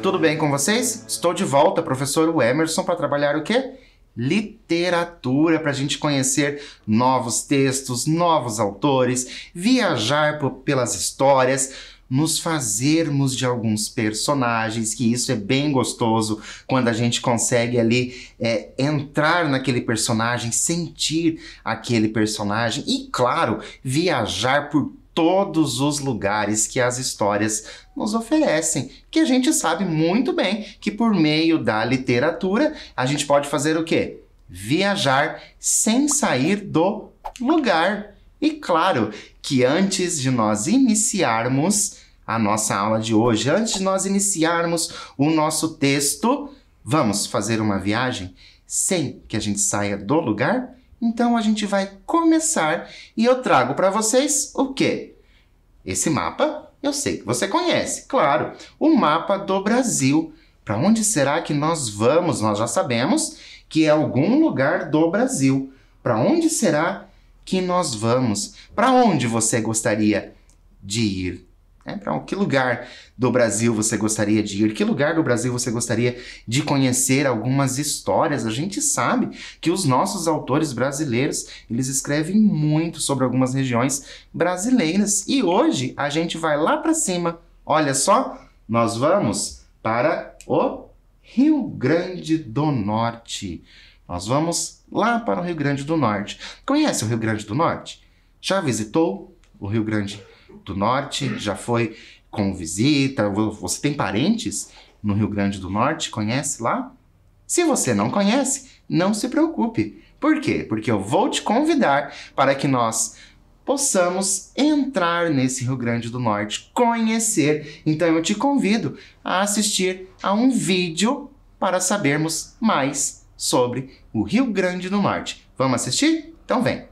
tudo bem com vocês? Estou de volta, professor Emerson, para trabalhar o quê? Literatura, para a gente conhecer novos textos, novos autores, viajar pelas histórias, nos fazermos de alguns personagens, que isso é bem gostoso quando a gente consegue ali entrar naquele personagem, sentir aquele personagem e, claro, viajar por todos os lugares que as histórias nos oferecem, que a gente sabe muito bem que por meio da literatura a gente pode fazer o quê? Viajar sem sair do lugar. E claro que antes de nós iniciarmos a nossa aula de hoje, antes de nós iniciarmos o nosso texto, vamos fazer uma viagem sem que a gente saia do lugar? Então a gente vai começar e eu trago para vocês o quê? Esse mapa eu sei que você conhece, claro, o mapa do Brasil. Para onde será que nós vamos? Nós já sabemos que é algum lugar do Brasil. Para onde será que nós vamos? Para onde você gostaria de ir? Para que lugar do Brasil você gostaria de ir? Que lugar do Brasil você gostaria de conhecer algumas histórias? A gente sabe que os nossos autores brasileiros, eles escrevem muito sobre algumas regiões brasileiras. E hoje a gente vai lá para cima. Olha só, nós vamos para o Rio Grande do Norte. Nós vamos lá para o Rio Grande do Norte. Conhece o Rio Grande do Norte? Já visitou o Rio Grande do Norte? Já foi com visita? Você tem parentes no Rio Grande do Norte? Conhece lá? Se você não conhece, não se preocupe. Por quê? Porque eu vou te convidar para que nós possamos entrar nesse Rio Grande do Norte, conhecer. Então eu te convido a assistir a um vídeo para sabermos mais sobre o Rio Grande do Norte. Vamos assistir? Então vem!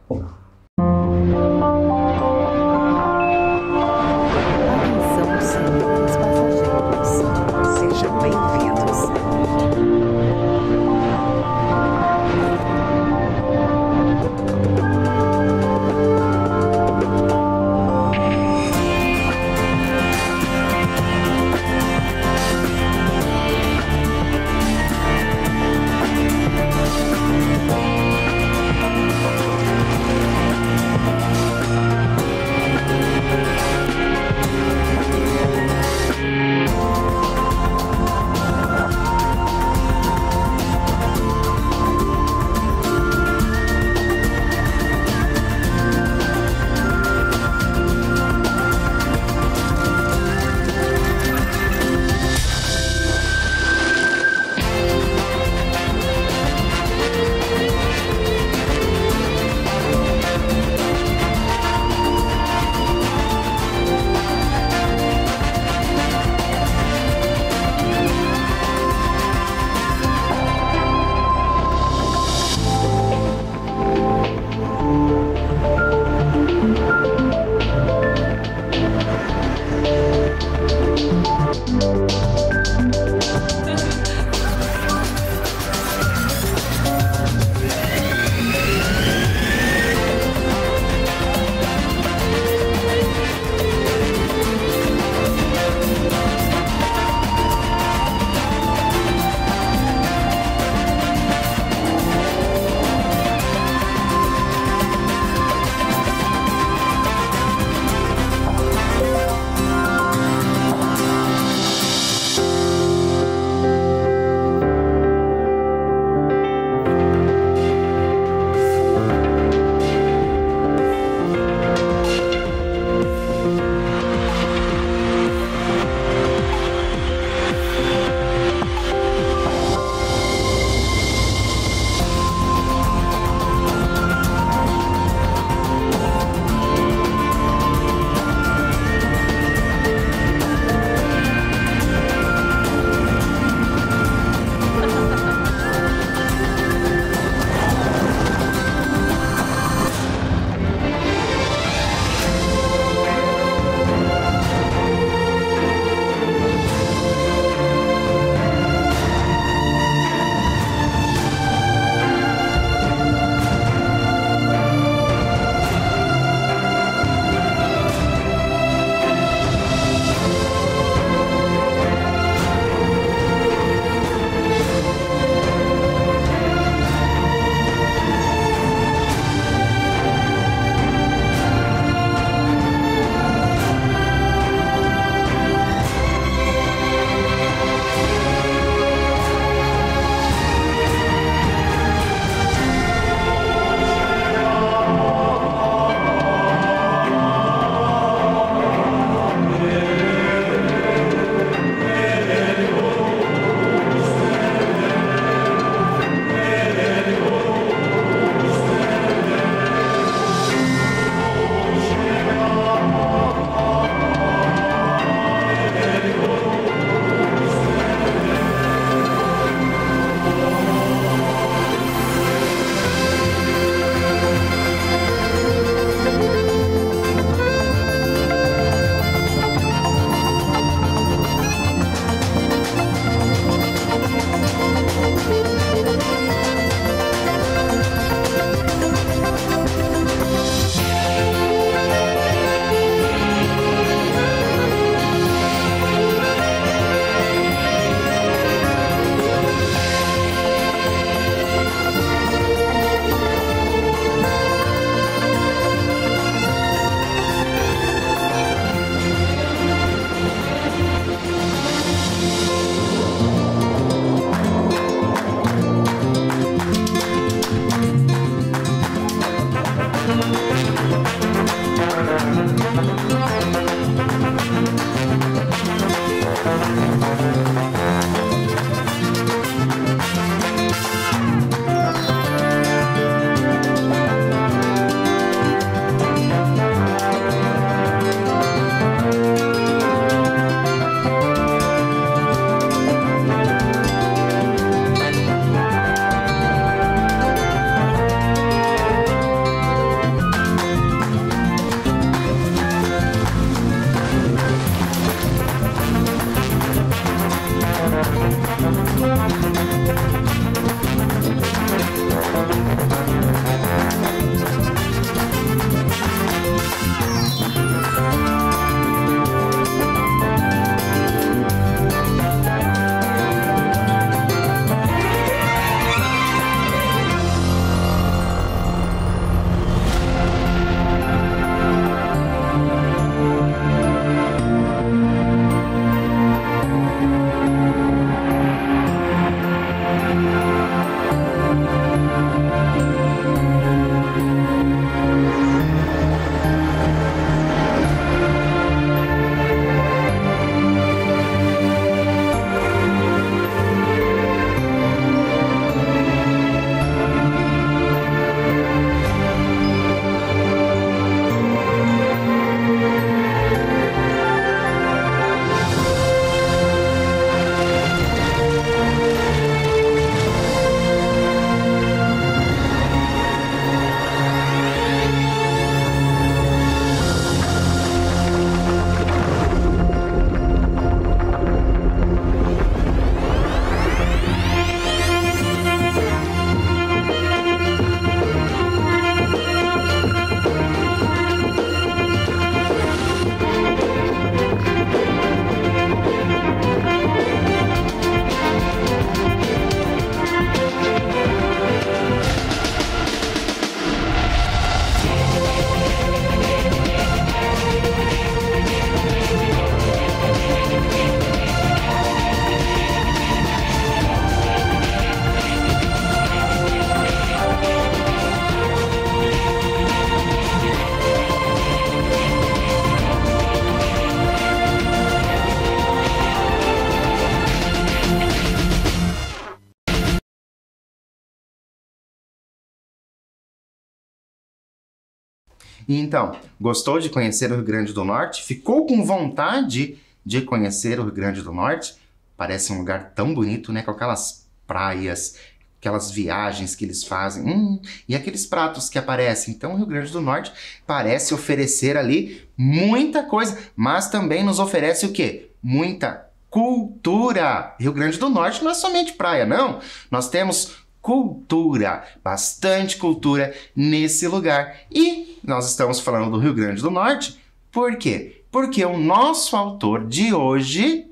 E então, gostou de conhecer o Rio Grande do Norte? Ficou com vontade de conhecer o Rio Grande do Norte? Parece um lugar tão bonito, né? Com aquelas praias, aquelas viagens que eles fazem, e aqueles pratos que aparecem. Então, o Rio Grande do Norte parece oferecer ali muita coisa, mas também nos oferece o quê? Muita cultura. Rio Grande do Norte não é somente praia, não. Nós temos cultura, bastante cultura nesse lugar. E nós estamos falando do Rio Grande do Norte, por quê? Porque o nosso autor de hoje,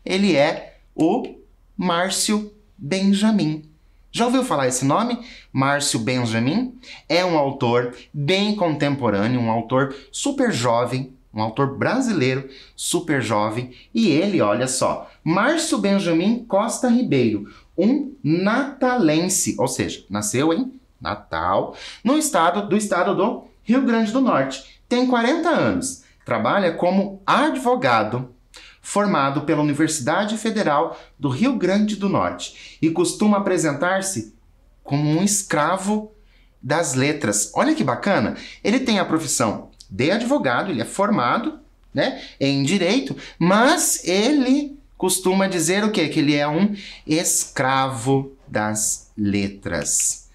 ele é o Márcio Benjamin. Já ouviu falar esse nome? Márcio Benjamin é um autor bem contemporâneo, um autor super jovem, um autor brasileiro super jovem. E ele, olha só, Márcio Benjamin Costa Ribeiro, um natalense, ou seja, nasceu em Natal, do estado do Rio Grande do Norte. Tem 40 anos, trabalha como advogado, formado pela Universidade Federal do Rio Grande do Norte e costuma apresentar-se como um escravo das letras. Olha que bacana! Ele tem a profissão de advogado, ele é formado, né, em direito, mas ele costuma dizer o quê? Que ele é um escravo das letras.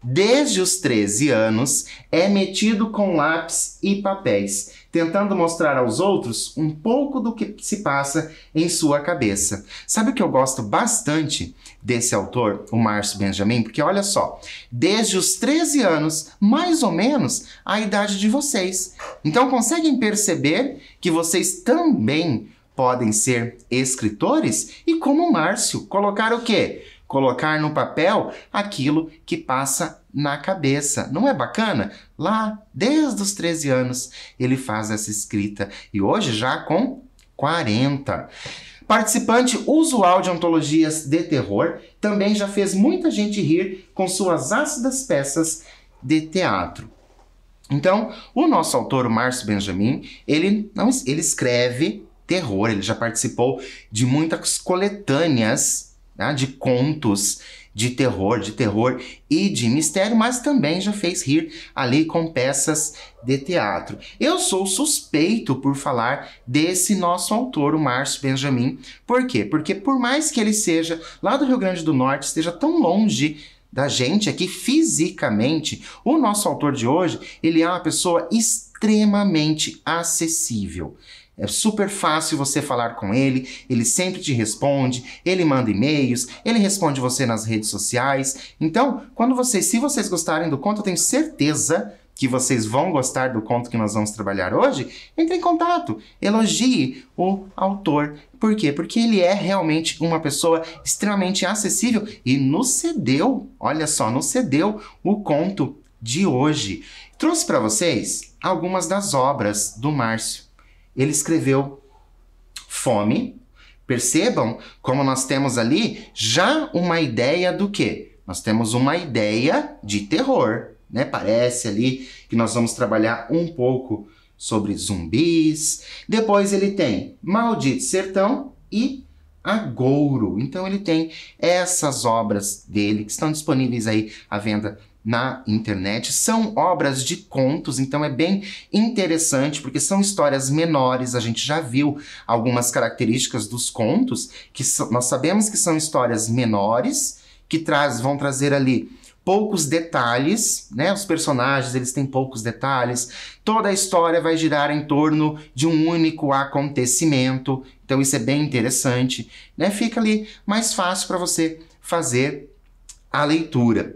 Desde os 13 anos, é metido com lápis e papéis, tentando mostrar aos outros um pouco do que se passa em sua cabeça. Sabe o que eu gosto bastante desse autor, o Márcio Benjamin? Porque olha só, desde os 13 anos, mais ou menos a idade de vocês. Então conseguem perceber que vocês também podem ser escritores e, como o Márcio, colocar o quê? Colocar no papel aquilo que passa na cabeça. Não é bacana? Lá, desde os 13 anos, ele faz essa escrita. E hoje já com 40. Participante usual de antologias de terror, também já fez muita gente rir com suas ácidas peças de teatro. Então, o nosso autor, o Márcio Benjamin, ele escreve terror, ele já participou de muitas coletâneas, né, de contos de terror e de mistério, mas também já fez rir ali com peças de teatro. Eu sou suspeito por falar desse nosso autor, o Márcio Benjamin. Por quê? Porque por mais que ele seja lá do Rio Grande do Norte, esteja tão longe da gente aqui fisicamente, o nosso autor de hoje, ele é uma pessoa extremamente acessível. É super fácil você falar com ele, ele sempre te responde, ele manda e-mails, ele responde você nas redes sociais. Então, se vocês gostarem do conto, eu tenho certeza que vocês vão gostar do conto que nós vamos trabalhar hoje. Entre em contato, elogie o autor. Por quê? Porque ele é realmente uma pessoa extremamente acessível e nos cedeu, olha só, nos cedeu o conto de hoje. Trouxe para vocês algumas das obras do Márcio. Ele escreveu Fome. Percebam como nós temos ali já uma ideia do quê? Nós temos uma ideia de terror, né? Parece ali que nós vamos trabalhar um pouco sobre zumbis. Depois ele tem Maldito Sertão e Agouro. Então ele tem essas obras dele que estão disponíveis aí à venda na internet. São obras de contos, então é bem interessante, porque são histórias menores. A gente já viu algumas características dos contos, nós sabemos que são histórias menores, que vão trazer ali poucos detalhes, né? Os personagens, eles têm poucos detalhes. Toda a história vai girar em torno de um único acontecimento. Então isso é bem interessante, né? Fica ali mais fácil para você fazer a leitura.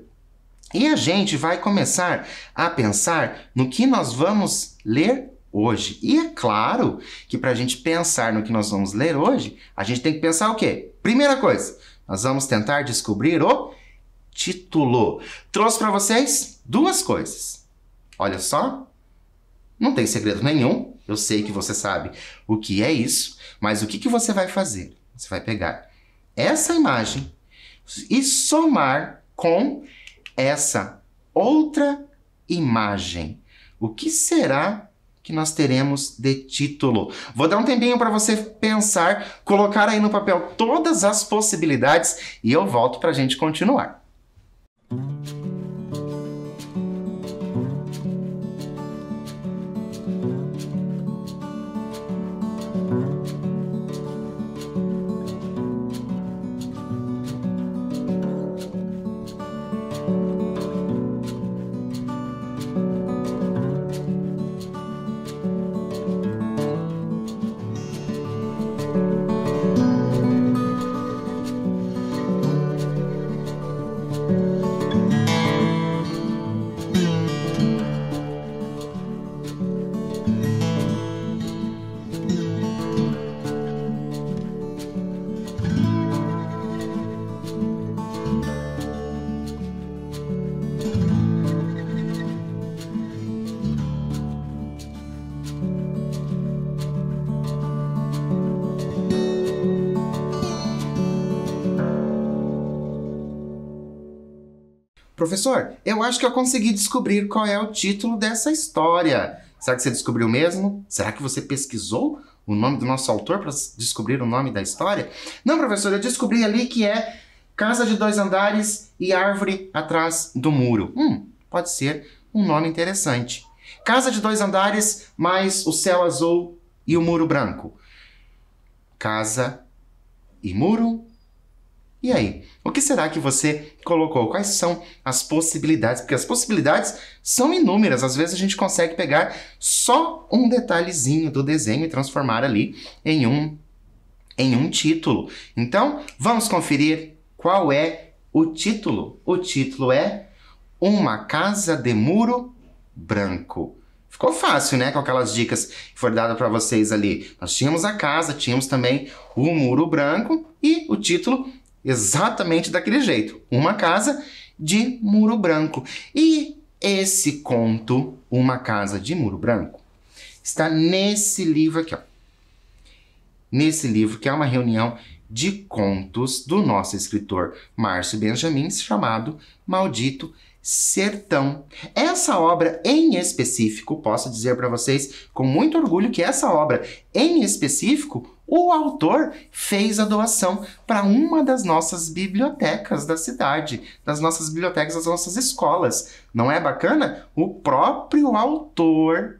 E a gente vai começar a pensar no que nós vamos ler hoje. E é claro que para a gente pensar no que nós vamos ler hoje, a gente tem que pensar o quê? Primeira coisa, nós vamos tentar descobrir o título. Trouxe para vocês duas coisas. Olha só, não tem segredo nenhum. Eu sei que você sabe o que é isso, mas o que você vai fazer? Você vai pegar essa imagem e somar com essa outra imagem. O que será que nós teremos de título? Vou dar um tempinho para você pensar, colocar aí no papel todas as possibilidades e eu volto para a gente continuar. Professor, eu acho que eu consegui descobrir qual é o título dessa história. Será que você descobriu mesmo? Será que você pesquisou o nome do nosso autor para descobrir o nome da história? Não, professor, eu descobri ali que é Casa de 2 Andares e Árvore Atrás do Muro. Pode ser um nome interessante. Casa de 2 andares, mais o céu azul e o muro branco. Casa e muro. E aí? O que será que você colocou? Quais são as possibilidades? Porque as possibilidades são inúmeras. Às vezes a gente consegue pegar só um detalhezinho do desenho e transformar ali em um título. Então, vamos conferir qual é o título. O título é Uma Casa de Muro Branco. Ficou fácil, né? Com aquelas dicas que foram dadas para vocês ali. Nós tínhamos a casa, tínhamos também o muro branco e o título exatamente daquele jeito. Uma Casa de Muro Branco. E esse conto, Uma Casa de Muro Branco, está nesse livro aqui, ó. Nesse livro, que é uma reunião de contos do nosso escritor Márcio Benjamin, chamado Maldito Sertão. Essa obra em específico, posso dizer para vocês com muito orgulho que essa obra em específico, o autor fez a doação para uma das nossas bibliotecas da cidade, das nossas bibliotecas das nossas escolas. Não é bacana? O próprio autor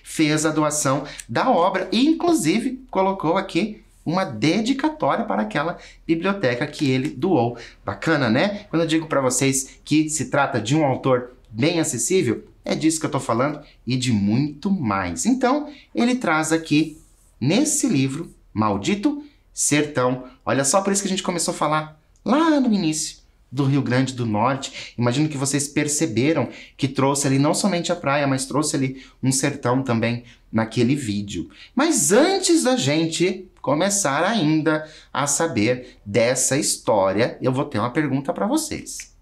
fez a doação da obra e inclusive colocou aqui uma dedicatória para aquela biblioteca que ele doou. Bacana, né? Quando eu digo para vocês que se trata de um autor bem acessível, é disso que eu estou falando e de muito mais. Então, ele traz aqui, nesse livro, Maldito Sertão. Olha só, por isso que a gente começou a falar lá no início do Rio Grande do Norte. Imagino que vocês perceberam que trouxe ali não somente a praia, mas trouxe ali um sertão também naquele vídeo. Mas antes da gente começar ainda a saber dessa história, eu vou ter uma pergunta para vocês.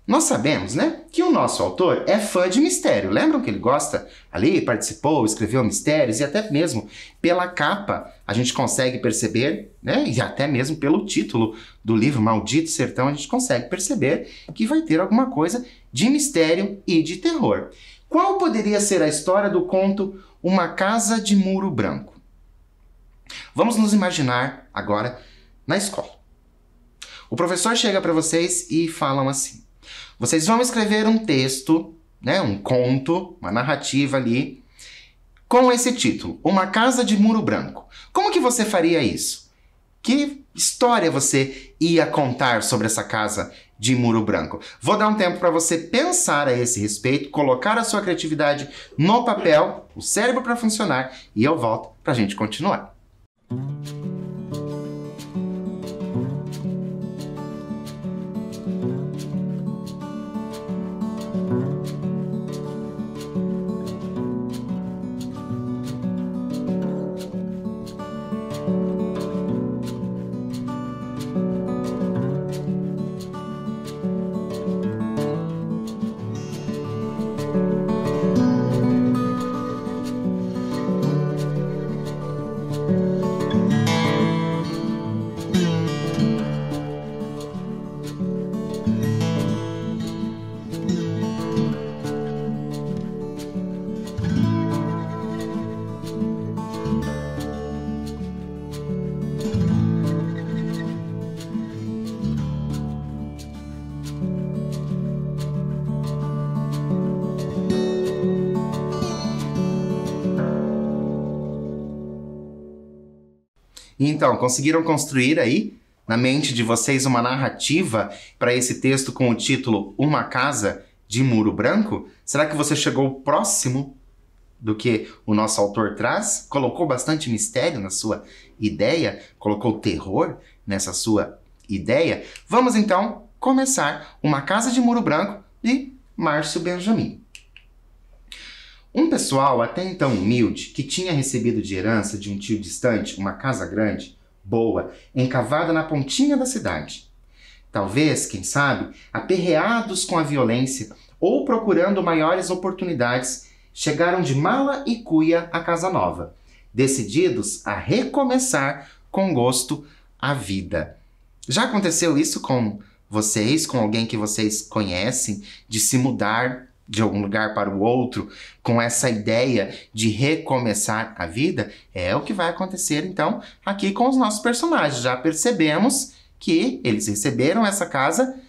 Nós sabemos, né, que o nosso autor é fã de mistério. Lembram que ele gosta ali, participou, escreveu mistérios e até mesmo pela capa a gente consegue perceber, né, e até mesmo pelo título do livro Maldito Sertão a gente consegue perceber que vai ter alguma coisa de mistério e de terror. Qual poderia ser a história do conto Uma Casa de Muro Branco? Vamos nos imaginar agora na escola. O professor chega para vocês e falam assim: vocês vão escrever um texto, né, um conto, uma narrativa ali, com esse título, Uma Casa de Muro Branco. Como que você faria isso? Que história você ia contar sobre essa casa de muro branco? Vou dar um tempo para você pensar a esse respeito, colocar a sua criatividade no papel, o cérebro para funcionar, e eu volto para a gente continuar. Então, conseguiram construir aí, na mente de vocês, uma narrativa para esse texto com o título Uma Casa de Muro Branco? Será que você chegou próximo do que o nosso autor traz? Colocou bastante mistério na sua ideia? Colocou terror nessa sua ideia? Vamos então começar Uma Casa de Muro Branco de Márcio Benjamin. Um pessoal até então humilde, que tinha recebido de herança de um tio distante uma casa grande, boa, encavada na pontinha da cidade. Talvez, quem sabe, aperreados com a violência ou procurando maiores oportunidades, chegaram de mala e cuia à casa nova, decididos a recomeçar com gosto a vida. Já aconteceu isso com vocês, com alguém que vocês conhecem, de se mudar de algum lugar para o outro, com essa ideia de recomeçar a vida? É o que vai acontecer, então, aqui com os nossos personagens. Já percebemos que eles receberam essa casa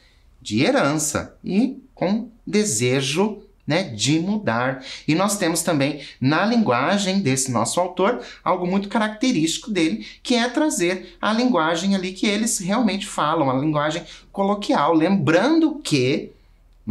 de herança e com desejo, né, de mudar. E nós temos também, na linguagem desse nosso autor, algo muito característico dele, que é trazer a linguagem ali que eles realmente falam, a linguagem coloquial. Lembrando que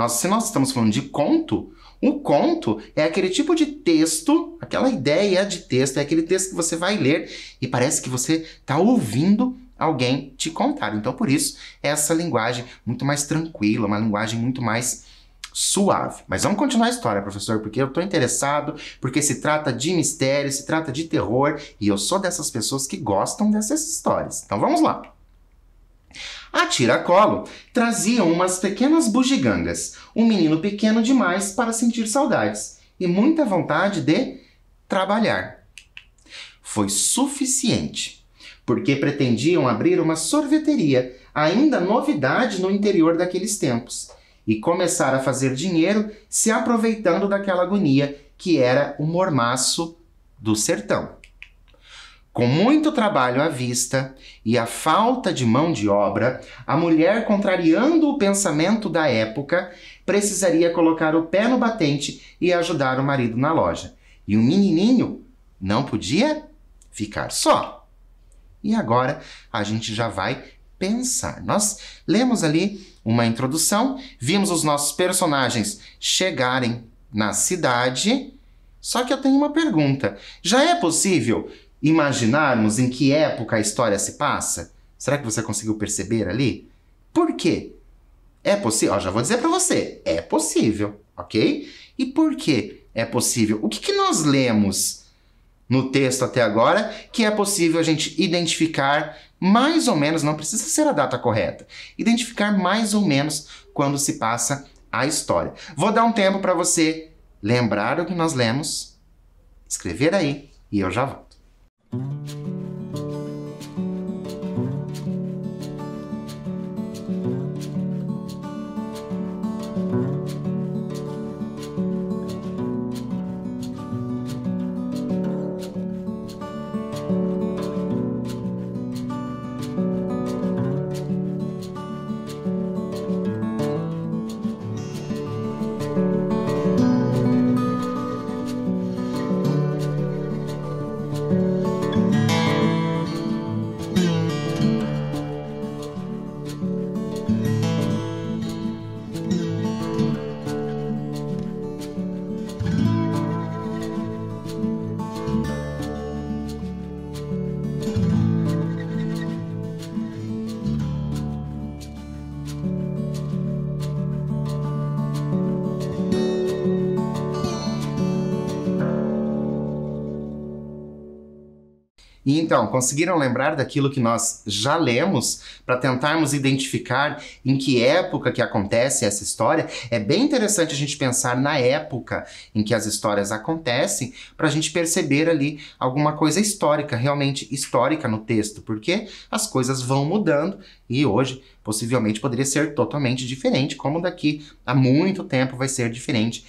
se nós estamos falando de conto, o conto é aquele tipo de texto, aquela ideia de texto, é aquele texto que você vai ler e parece que você está ouvindo alguém te contar. Então, por isso, essa linguagem muito mais tranquila, uma linguagem muito mais suave. Mas vamos continuar a história, professor, porque eu estou interessado, porque se trata de mistério, se trata de terror, e eu sou dessas pessoas que gostam dessas histórias. Então, vamos lá. A tiracolo trazia umas pequenas bugigangas, um menino pequeno demais para sentir saudades e muita vontade de trabalhar. Foi suficiente, porque pretendiam abrir uma sorveteria, ainda novidade no interior daqueles tempos. e começar a fazer dinheiro se aproveitando daquela agonia que era o mormaço do sertão. Com muito trabalho à vista e a falta de mão de obra, a mulher, contrariando o pensamento da época, precisaria colocar o pé no batente e ajudar o marido na loja. E o menininho não podia ficar só. E agora a gente já vai pensar. Nós lemos ali uma introdução, vimos os nossos personagens chegarem na cidade, só que eu tenho uma pergunta. Já é possível imaginarmos em que época a história se passa? Será que você conseguiu perceber ali? Por quê? É possível? Ó, já vou dizer para você. É possível, ok? E por que é possível? O que nós lemos no texto até agora que é possível a gente identificar mais ou menos, não precisa ser a data correta, identificar mais ou menos quando se passa a história. Vou dar um tempo para você lembrar o que nós lemos, escrever aí e eu já volto. E então, conseguiram lembrar daquilo que nós já lemos para tentarmos identificar em que época que acontece essa história? É bem interessante a gente pensar na época em que as histórias acontecem para a gente perceber ali alguma coisa histórica, realmente histórica no texto, porque as coisas vão mudando e hoje possivelmente poderia ser totalmente diferente, como daqui a muito tempo vai ser diferente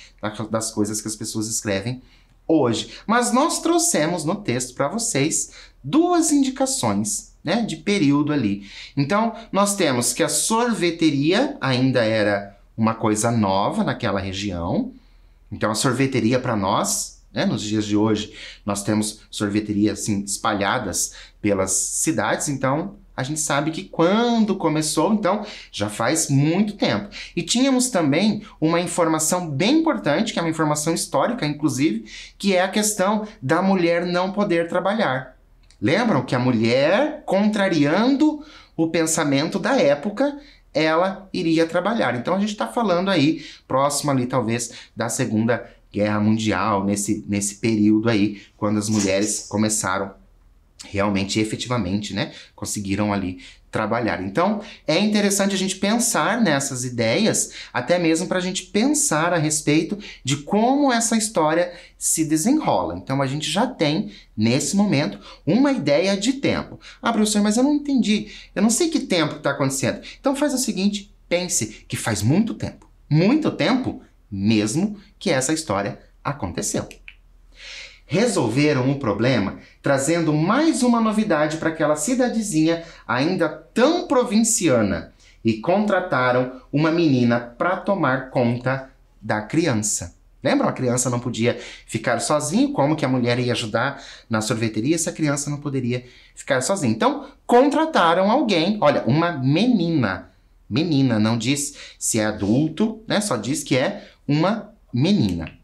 das coisas que as pessoas escrevem hoje. Mas nós trouxemos no texto para vocês duas indicações, né, de período ali. Então, nós temos que a sorveteria ainda era uma coisa nova naquela região. Então, a sorveteria para nós, né, nos dias de hoje, nós temos sorveterias assim, espalhadas pelas cidades. Então, a gente sabe que quando começou, então, já faz muito tempo. E tínhamos também uma informação bem importante, que é uma informação histórica, inclusive, que é a questão da mulher não poder trabalhar. Lembram que a mulher, contrariando o pensamento da época, ela iria trabalhar. Então, a gente está falando aí, próximo ali, talvez, da Segunda Guerra Mundial, nesse período aí, quando as mulheres começaram realmente, efetivamente, né, conseguiram ali trabalhar. Então, é interessante a gente pensar nessas ideias, até mesmo para a gente pensar a respeito de como essa história se desenrola. Então, a gente já tem, nesse momento, uma ideia de tempo. Ah, professor, mas eu não entendi. Eu não sei que tempo está acontecendo. Então, faz o seguinte, pense que faz muito tempo mesmo que essa história aconteceu. Resolveram o problema trazendo mais uma novidade para aquela cidadezinha ainda tão provinciana e contrataram uma menina para tomar conta da criança. Lembram? A criança não podia ficar sozinha, como que a mulher ia ajudar na sorveteria se a criança não poderia ficar sozinha? Então, contrataram alguém, olha, uma menina. Menina, não diz se é adulto, né? Só diz que é uma menina.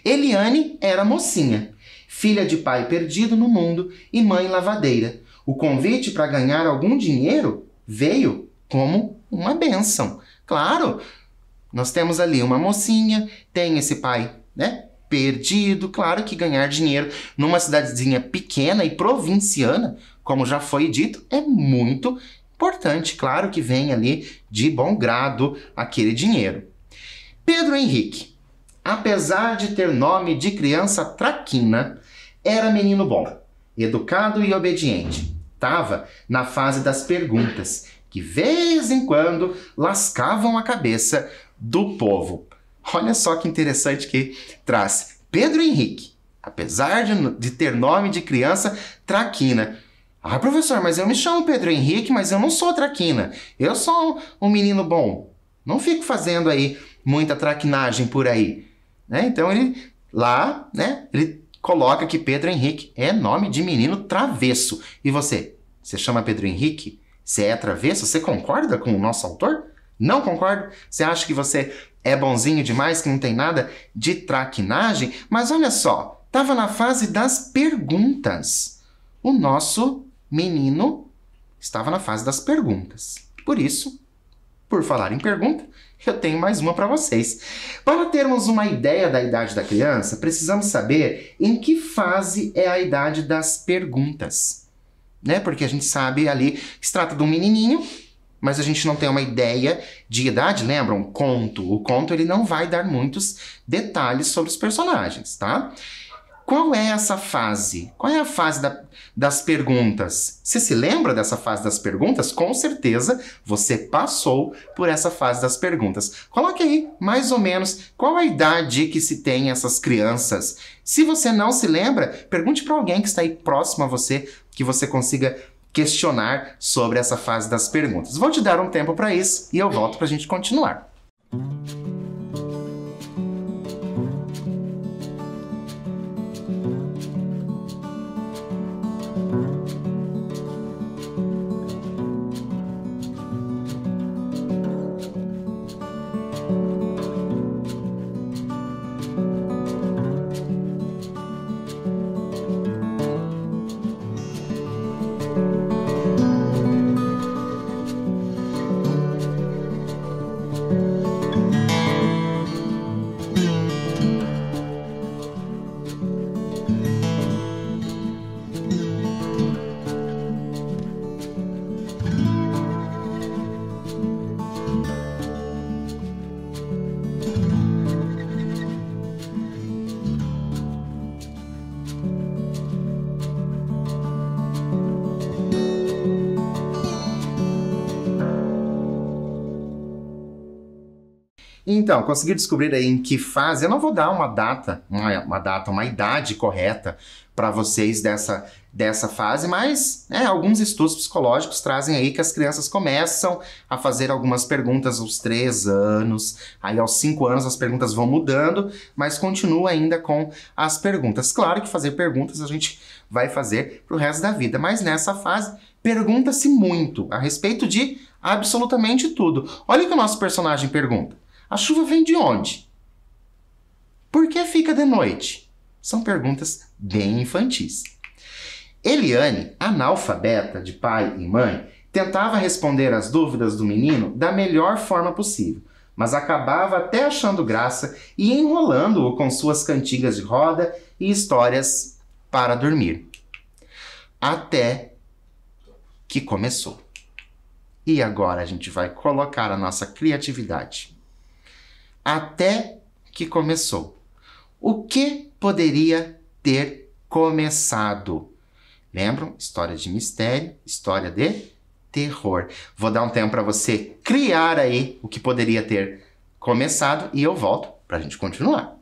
Eliane era mocinha, filha de pai perdido no mundo e mãe lavadeira. O convite para ganhar algum dinheiro veio como uma bênção. Claro, nós temos ali uma mocinha, tem esse pai, né, perdido. Claro que ganhar dinheiro numa cidadezinha pequena e provinciana, como já foi dito, é muito importante. Claro que vem ali de bom grado aquele dinheiro. Pedro Henrique, apesar de ter nome de criança traquina, era menino bom, educado e obediente. Estava na fase das perguntas, que, vez em quando, lascavam a cabeça do povo. Olha só que interessante que traz. Pedro Henrique, apesar de ter nome de criança traquina. Ah, professor, mas eu me chamo Pedro Henrique, mas eu não sou traquina. Eu sou um menino bom. Não fico fazendo aí muita traquinagem por aí. Né? Então ele lá, né, ele coloca que Pedro Henrique é nome de menino travesso. E você? Você chama Pedro Henrique? Você é travesso? Você concorda com o nosso autor? Não concorda? Você acha que você é bonzinho demais, que não tem nada de traquinagem? Mas olha só, estava na fase das perguntas. O nosso menino estava na fase das perguntas. Por isso, por falar em pergunta, eu tenho mais uma para vocês. Para termos uma ideia da idade da criança, precisamos saber em que fase é a idade das perguntas. Né? Porque a gente sabe ali que se trata de um menininho, mas a gente não tem uma ideia de idade. Lembra? Um conto. O conto ele não vai dar muitos detalhes sobre os personagens, tá? Qual é essa fase? Qual é a fase das perguntas? Você se lembra dessa fase das perguntas? Com certeza você passou por essa fase das perguntas. Coloque aí, mais ou menos, qual a idade que se tem essas crianças. Se você não se lembra, pergunte para alguém que está aí próximo a você, que você consiga questionar sobre essa fase das perguntas. Vou te dar um tempo para isso e eu volto para a gente continuar. Então, consegui descobrir aí em que fase. Eu não vou dar uma idade correta para vocês dessa fase, mas alguns estudos psicológicos trazem aí que as crianças começam a fazer algumas perguntas aos 3 anos, aí aos 5 anos as perguntas vão mudando, mas continua ainda com as perguntas. Claro que fazer perguntas a gente vai fazer pro resto da vida, mas nessa fase pergunta-se muito a respeito de absolutamente tudo. Olha o que o nosso personagem pergunta. A chuva vem de onde? Por que fica de noite? São perguntas bem infantis. Eliane, analfabeta de pai e mãe, tentava responder às dúvidas do menino da melhor forma possível, mas acabava até achando graça e enrolando-o com suas cantigas de roda e histórias para dormir. Até que começou. E agora a gente vai colocar a nossa criatividade. Até que começou. O que poderia ter começado? Lembram? História de mistério, história de terror. Vou dar um tempo para você criar aí o que poderia ter começado e eu volto para a gente continuar.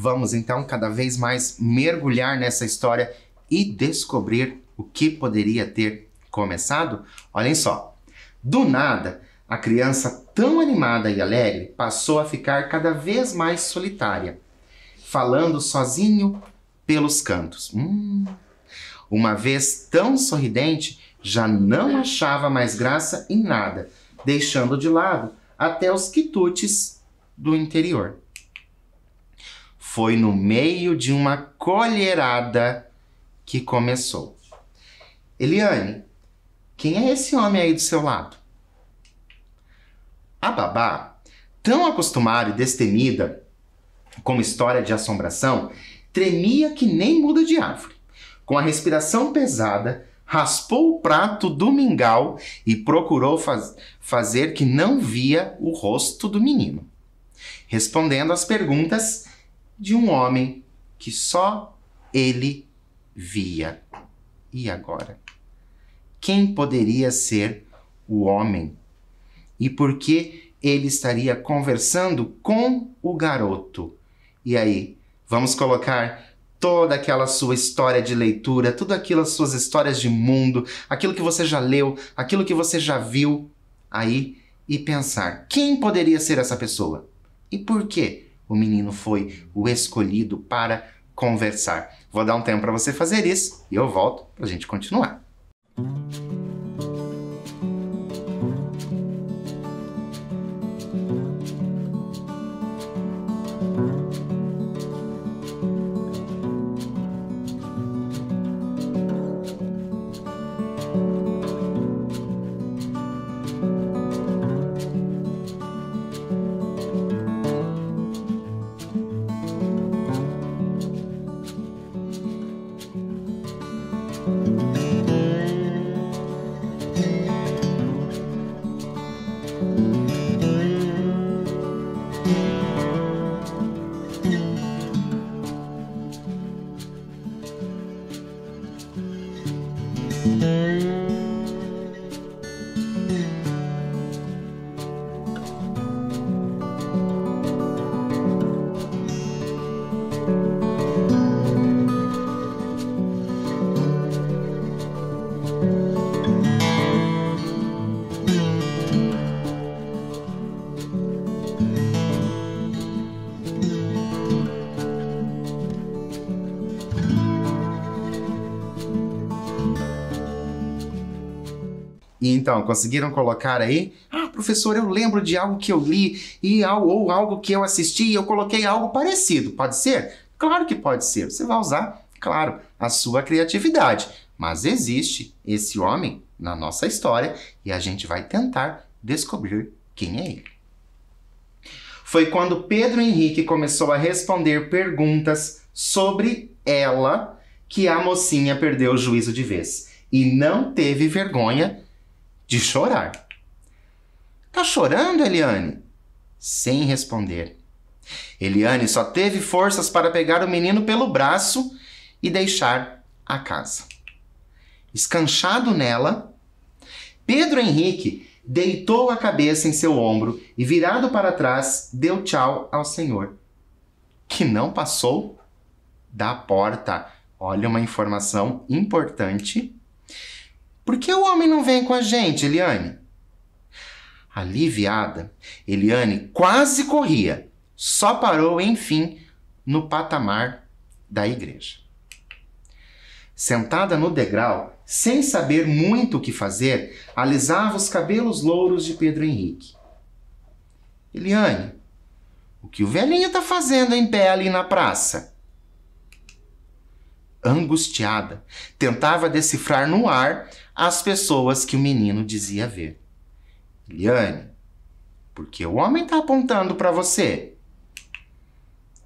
Vamos então cada vez mais mergulhar nessa história e descobrir o que poderia ter começado? Olhem só, Do nada, a criança tão animada e alegre passou a ficar cada vez mais solitária, falando sozinho pelos cantos. Uma vez tão sorridente, já não achava mais graça em nada, deixando de lado até os quitutes do interior. Foi no meio de uma colherada que começou. Eliane, quem é esse homem aí do seu lado? A babá, tão acostumada e destemida com história de assombração, tremia que nem muda de árvore. Com a respiração pesada, raspou o prato do mingau e procurou fazer que não via o rosto do menino, respondendo às perguntas de um homem que só ele via. E agora? Quem poderia ser o homem? E por que ele estaria conversando com o garoto? E aí, vamos colocar toda aquela sua história de leitura, tudo aquilo, as suas histórias de mundo, aquilo que você já leu, aquilo que você já viu aí e pensar, quem poderia ser essa pessoa? E por que o menino foi o escolhido para conversar? Vou dar um tempo para você fazer isso e eu volto para a gente continuar. E então, conseguiram colocar aí? Ah, professor, eu lembro de algo que eu li ou algo que eu assisti e eu coloquei algo parecido. Pode ser? Claro que pode ser. Você vai usar, claro, a sua criatividade. Mas existe esse homem na nossa história e a gente vai tentar descobrir quem é ele. Foi quando Pedro Henrique começou a responder perguntas sobre ela que a mocinha perdeu o juízo de vez e não teve vergonha de chorar. Tá chorando, Eliane? Sem responder. Eliane só teve forças para pegar o menino pelo braço e deixar a casa. Escanchado nela, Pedro Henrique deitou a cabeça em seu ombro e, virado para trás, deu tchau ao Senhor, que não passou da porta. Olha uma informação importante. Por que o homem não vem com a gente, Eliane? Aliviada, Eliane quase corria. Só parou, enfim, no patamar da igreja. Sentada no degrau, sem saber muito o que fazer, alisava os cabelos louros de Pedro Henrique. Eliane, o que o velhinho está fazendo em pé ali na praça? Angustiada, tentava decifrar no ar as pessoas que o menino dizia ver. Eliane, por que o homem está apontando para você?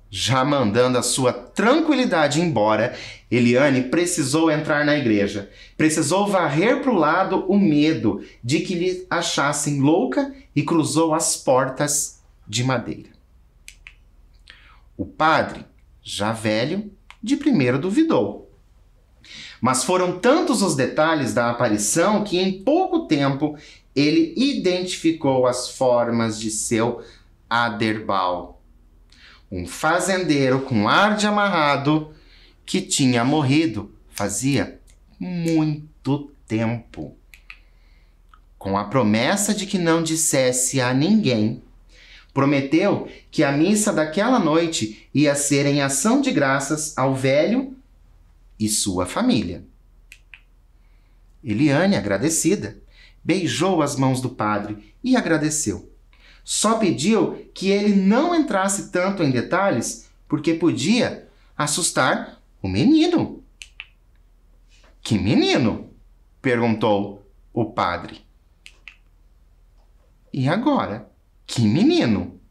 Já mandando a sua tranquilidade embora, Eliane precisou entrar na igreja. Precisou varrer para o lado o medo de que lhe achassem louca e cruzou as portas de madeira. O padre, já velho, de primeiro duvidou. Mas foram tantos os detalhes da aparição que em pouco tempo ele identificou as formas de seu Aderbal, um fazendeiro com ar de amarrado que tinha morrido fazia muito tempo. com a promessa de que não dissesse a ninguém, prometeu que a missa daquela noite ia ser em ação de graças ao velho e sua família. Eliane, agradecida, beijou as mãos do padre e agradeceu. Só pediu que ele não entrasse tanto em detalhes, porque podia assustar o menino. Que menino? Perguntou o padre. E agora? Que menino?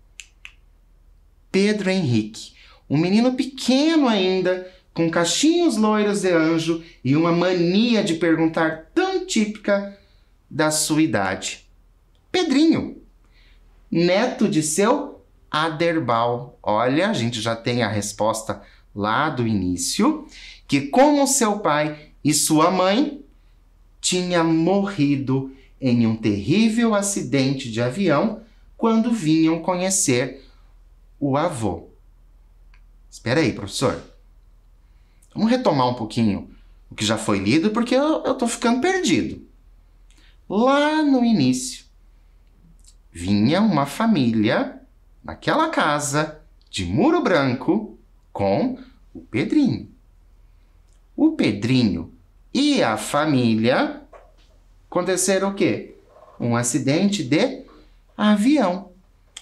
Pedro Henrique, um menino pequeno ainda, com cachinhos loiros de anjo e uma mania de perguntar tão típica da sua idade. Pedrinho, neto de seu Aderbal. Olha, a gente já tem a resposta lá do início, que como seu pai e sua mãe tinha morrido em um terrível acidente de avião quando vinham conhecer o avô. Espera aí, professor. Vamos retomar um pouquinho o que já foi lido, porque eu tô ficando perdido. Lá no início, vinha uma família naquela casa de muro branco com o Pedrinho. O Pedrinho e a família aconteceram o quê? Um acidente de avião.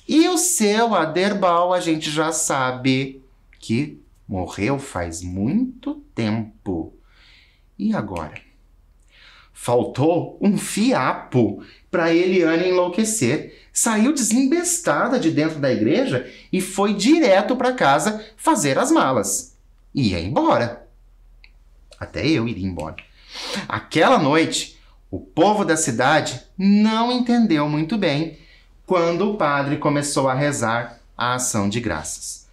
E o seu Aderbal, a gente já sabe que morreu faz muito tempo. E agora? Faltou um fiapo para Eliane enlouquecer. Saiu desembestada de dentro da igreja e foi direto para casa fazer as malas. Ia embora. Até eu iria embora. Aquela noite, o povo da cidade não entendeu muito bem quando o padre começou a rezar a ação de graças.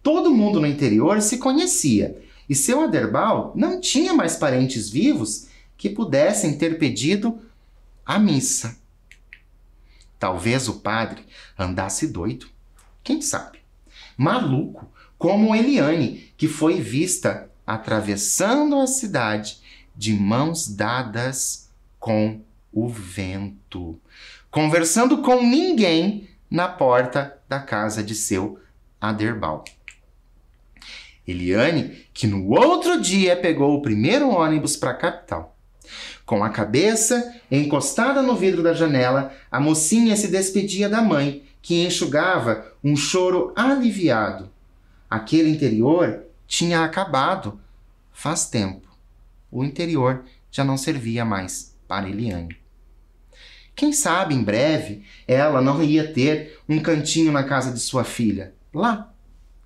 Todo mundo no interior se conhecia e seu Aderbal não tinha mais parentes vivos que pudessem ter pedido a missa. Talvez o padre andasse doido. Quem sabe? Maluco, como Eliane, que foi vista atravessando a cidade de mãos dadas com o vento, conversando com ninguém na porta da casa de seu Aderbal. Eliane, que no outro dia pegou o primeiro ônibus para a capital. Com a cabeça encostada no vidro da janela, a mocinha se despedia da mãe, que enxugava um choro aliviado. Aquele interior tinha acabado faz tempo. O interior já não servia mais para Eliane. Quem sabe, em breve, ela não ia ter um cantinho na casa de sua filha, lá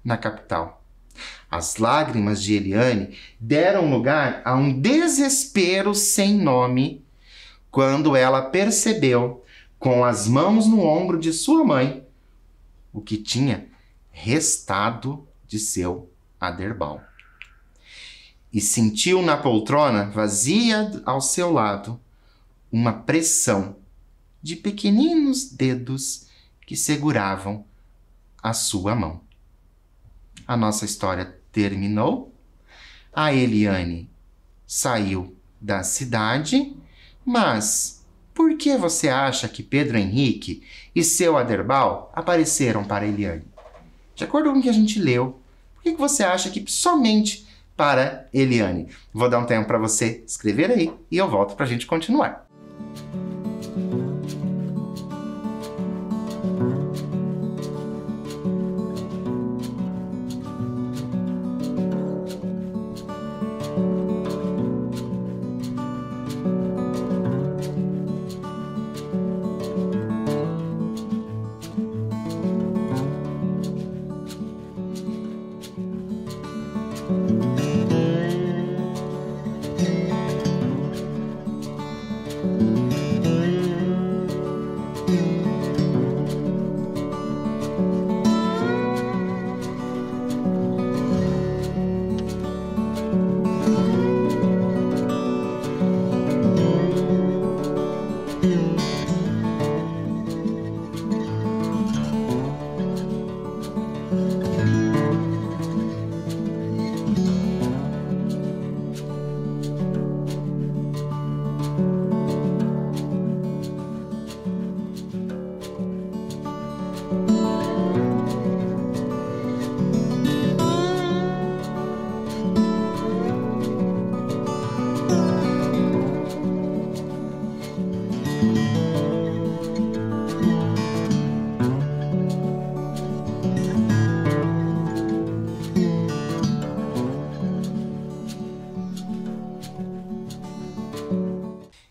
na capital. As lágrimas de Eliane deram lugar a um desespero sem nome quando ela percebeu, com as mãos no ombro de sua mãe, o que tinha restado de seu Aderbal. E sentiu na poltrona vazia ao seu lado uma pressão de pequeninos dedos que seguravam a sua mão. A nossa história terminou. A Eliane saiu da cidade, mas por que você acha que Pedro Henrique e seu Aderbal apareceram para Eliane? De acordo com o que a gente leu, por que você acha que somente para Eliane? Vou dar um tempo para você escrever aí e eu volto para a gente continuar.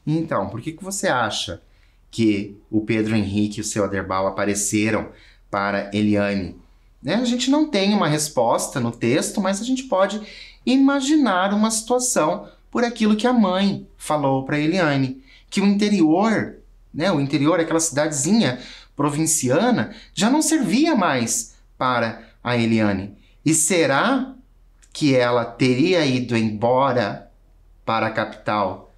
Então, por que você acha que o Pedro Henrique e o seu Aderbal apareceram para Eliane? A gente não tem uma resposta no texto, mas a gente pode imaginar uma situação por aquilo que a mãe falou para Eliane, que o interior, aquela cidadezinha provinciana, já não servia mais para a Eliane. E será que ela teria ido embora para a capital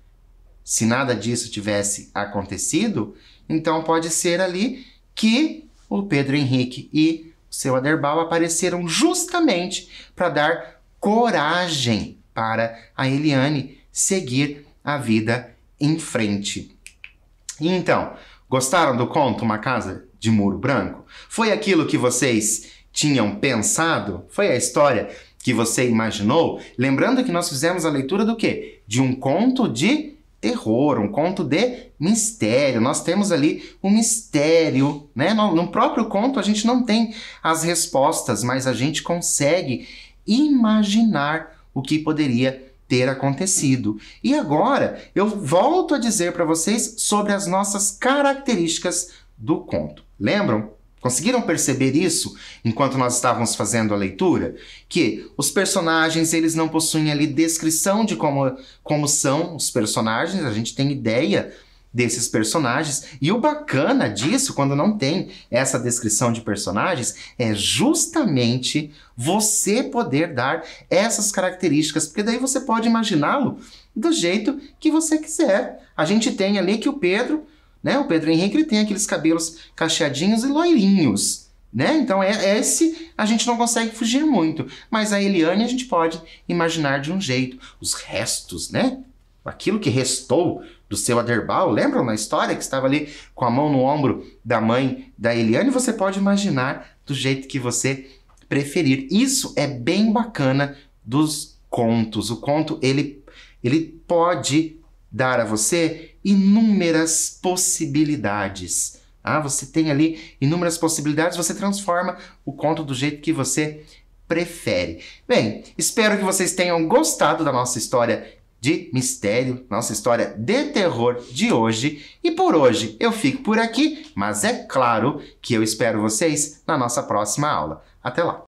se nada disso tivesse acontecido? Então pode ser ali que o Pedro Henrique e o seu Aderbal apareceram justamente para dar coragem para a Eliane seguir a vida em frente. E então, gostaram do conto Uma Casa de Muro Branco? Foi aquilo que vocês tinham pensado? Foi a história que você imaginou? Lembrando que nós fizemos a leitura do quê? De um conto de terror, um conto de mistério. Nós temos ali um mistério, né? No próprio conto a gente não tem as respostas, mas a gente consegue imaginar o que poderia ter acontecido. E agora eu volto a dizer para vocês sobre as nossas características do conto. Lembram? Conseguiram perceber isso enquanto nós estávamos fazendo a leitura? Que os personagens, eles não possuem ali descrição de como são os personagens, a gente tem ideia desses personagens, e o bacana disso, quando não tem essa descrição de personagens, é justamente você poder dar essas características, porque daí você pode imaginá-lo do jeito que você quiser. A gente tem ali que o Pedro Henrique, ele tem aqueles cabelos cacheadinhos e loirinhos, né? Então esse a gente não consegue fugir muito. Mas a Eliane a gente pode imaginar de um jeito. Os restos, né? Aquilo que restou do seu Aderbal, lembram na história que estava ali com a mão no ombro da mãe da Eliane? Você pode imaginar do jeito que você preferir. Isso é bem bacana dos contos. O conto, ele pode dar a você inúmeras possibilidades. Você tem ali inúmeras possibilidades, você transforma o conto do jeito que você prefere. Bem, espero que vocês tenham gostado da nossa história de mistério, nossa história de terror de hoje. E por hoje eu fico por aqui, mas é claro que eu espero vocês na nossa próxima aula. Até lá!